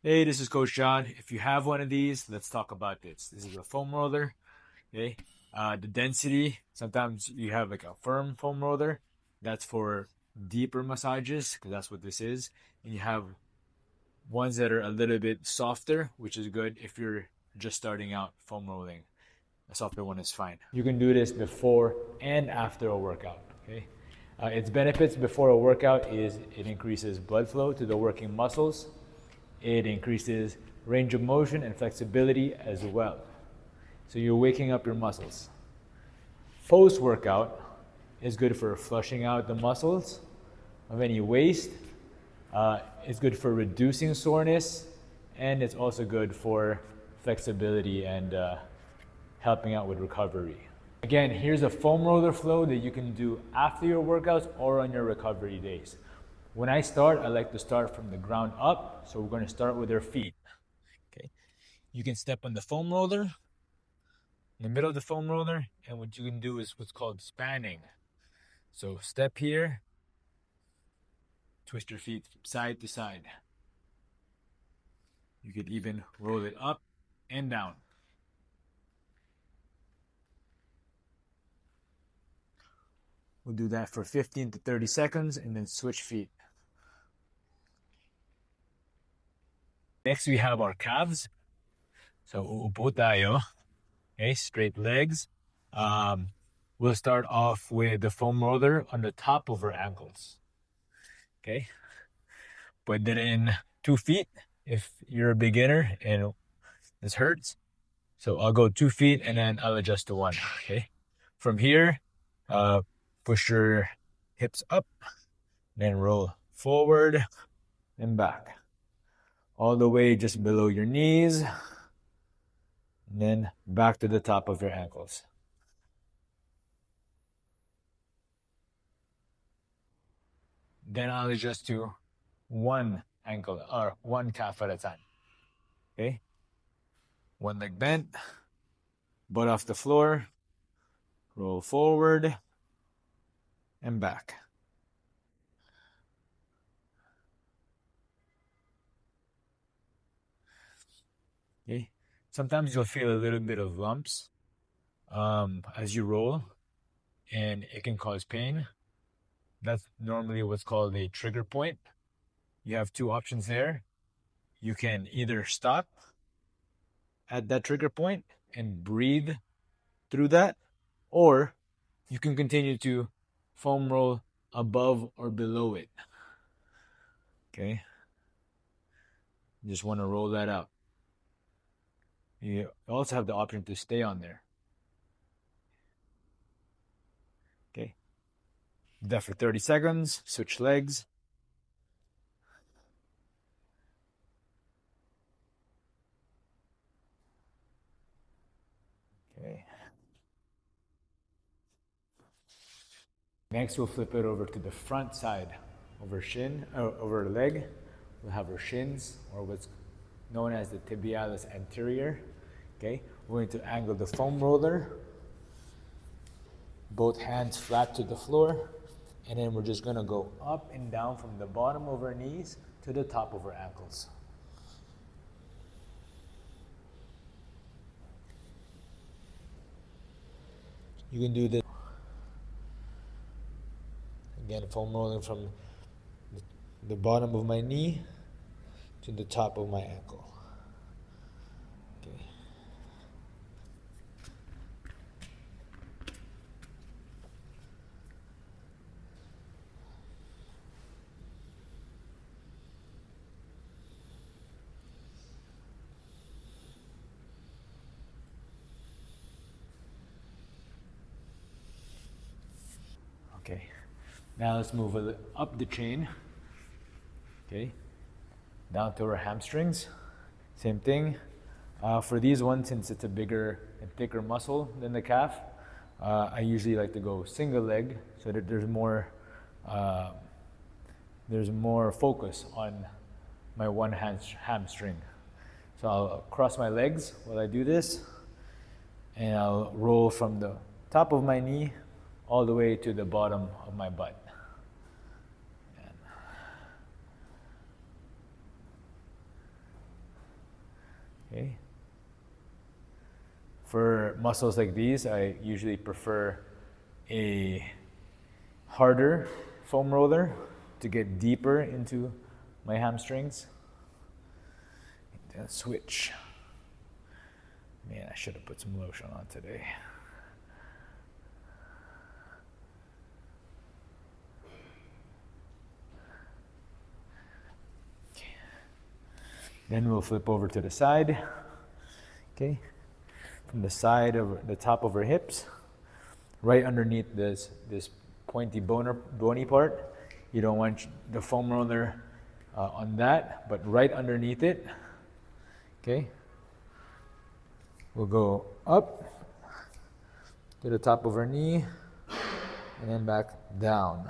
Hey, this is Coach John. If you have one of these, let's talk about this. This is a foam roller. Okay. The density, sometimes you have like a firm foam roller. That's for deeper massages, because that's what this is. And you have ones that are a little bit softer, which is good if you're just starting out foam rolling. A softer one is fine. You can do this before and after a workout. Okay. Its benefits before a workout is it increases blood flow to the working muscles. It increases range of motion and flexibility as well. So you're waking up your muscles. Post-workout is good for flushing out the muscles of any waste. It's good for reducing soreness, and it's also good for flexibility and helping out with recovery. Again, here's a foam roller flow that you can do after your workouts or on your recovery days. When I start, I like to start from the ground up. So we're going to start with our feet. Okay. You can step on the foam roller, in the middle of the foam roller, and what you can do is what's called spanning. So step here, twist your feet from side to side. You could even roll it up and down. We'll do that for 15 to 30 seconds and then switch feet. Next, we have our calves. So, uupo tayo. Okay, straight legs. We'll start off with the foam roller on the top of our ankles. Okay. Pwede rin 2 feet if you're a beginner and this hurts. So I'll go 2 feet and then I'll adjust to 1. Okay. From here, push your hips up, then roll forward and back. All the way just below your knees, and then back to the top of your ankles. Then I'll adjust to 1 ankle or 1 calf at a time. Okay? 1 leg bent, butt off the floor, roll forward and back. Okay? Sometimes you'll feel a little bit of lumps as you roll, and it can cause pain. That's normally what's called a trigger point. You have 2 options there. You can either stop at that trigger point and breathe through that, or you can continue to foam roll above or below it. Okay? You just want to roll that out. You also have the option to stay on there. Okay? Do that for 30 seconds. Switch legs. Okay. Next, we'll flip it over to the front side over leg. We'll have our shins, or what's known as the Tibialis Anterior. Okay, we're going to angle the foam roller, both hands flat to the floor, and then we're just going to go up and down from the bottom of our knees to the top of our ankles. You can do this again, foam rolling from the bottom of my knee to the top of my ankle. Okay. Okay. Now let's move up the chain. Okay. Down to our hamstrings. Same thing. For these ones, since it's a bigger and thicker muscle than the calf, I usually like to go single leg so that there's more focus on my one hamstring. So I'll cross my legs while I do this, and I'll roll from the top of my knee all the way to the bottom of my butt. Okay. For muscles like these, I usually prefer a harder foam roller to get deeper into my hamstrings. Then switch. Man, I should have put some lotion on today. Okay. Then we'll flip over to the side. Okay. From the side of the top of our hips, right underneath this pointy bony part. You don't want the foam roller on that, but right underneath it. Okay. We'll go up to the top of our knee and then back down.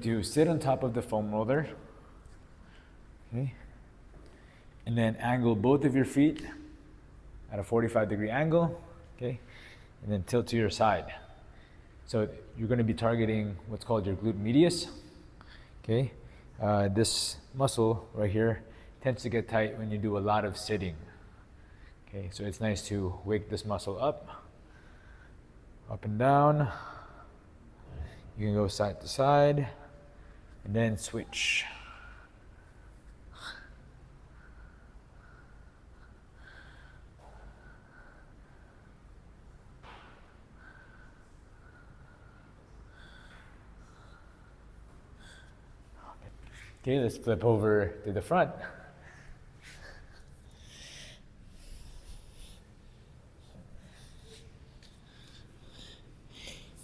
To sit on top of the foam roller, okay, and then angle both of your feet at a 45-degree angle, okay, and then tilt to your side. So you're going to be targeting what's called your glute medius, okay. This muscle right here tends to get tight when you do a lot of sitting, okay. So it's nice to wake this muscle up and down. You can go side to side and then switch. Okay, let's flip over to the front.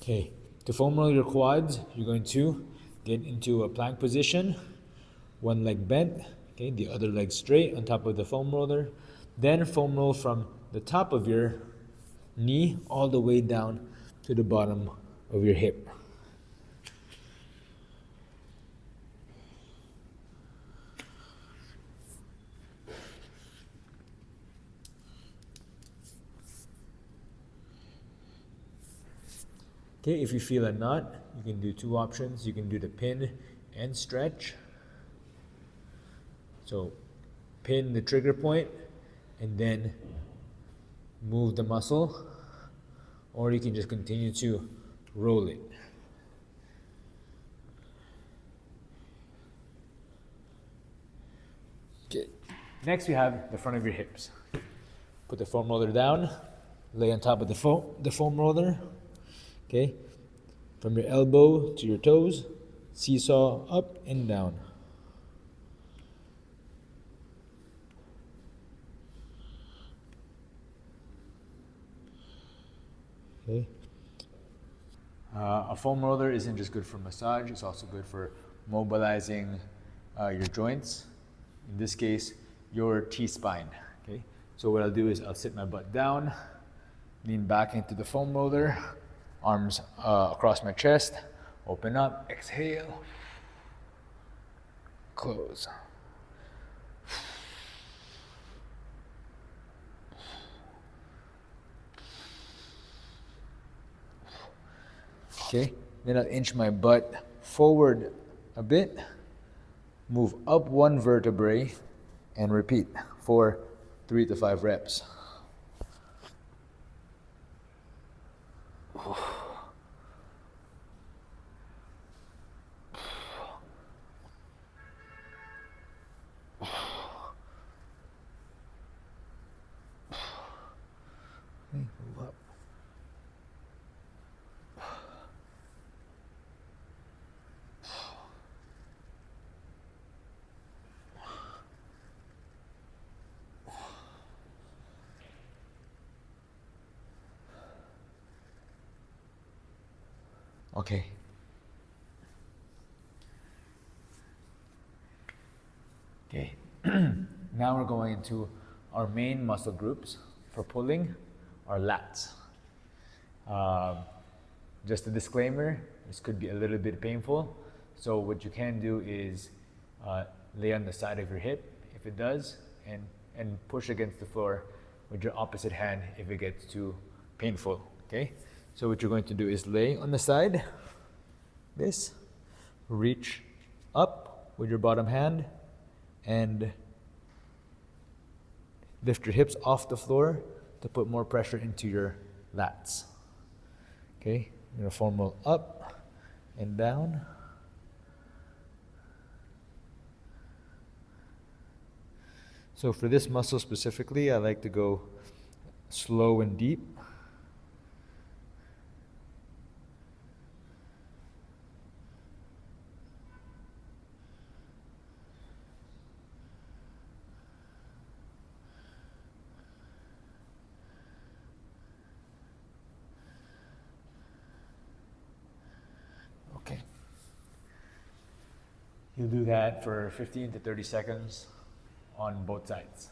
Okay, to foam roll your quads, you're going to get into a plank position, one leg bent, okay, the other leg straight on top of the foam roller. Then foam roll from the top of your knee all the way down to the bottom of your hip. Okay, if you feel a knot, you can do two options. You can do the pin and stretch. So pin the trigger point and then move the muscle, or you can just continue to roll it. Okay. Next we have the front of your hips. Put the foam roller down, lay on top of the foam roller. Okay, from your elbow to your toes, seesaw up and down. Okay. A foam roller isn't just good for massage, it's also good for mobilizing your joints. In this case, your T-spine. Okay, so what I'll do is I'll sit my butt down, lean back into the foam roller, arms across my chest, open up, exhale, close. Okay, then I'll inch my butt forward a bit, move up one vertebrae, and repeat for 3 to 5 reps. Move up. Okay. Okay. Now we're going into our main muscle groups. for pulling are lats. Just a disclaimer, this could be a little bit painful. So what you can do is lay on the side of your hip if it does, and push against the floor with your opposite hand if it gets too painful, okay? So what you're going to do is lay on the side, this, reach up with your bottom hand, and lift your hips off the floor to put more pressure into your lats. Okay, you're gonna formal up and down. So for this muscle specifically, I like to go slow and deep. Okay. You'll do that for 15 to 30 seconds on both sides.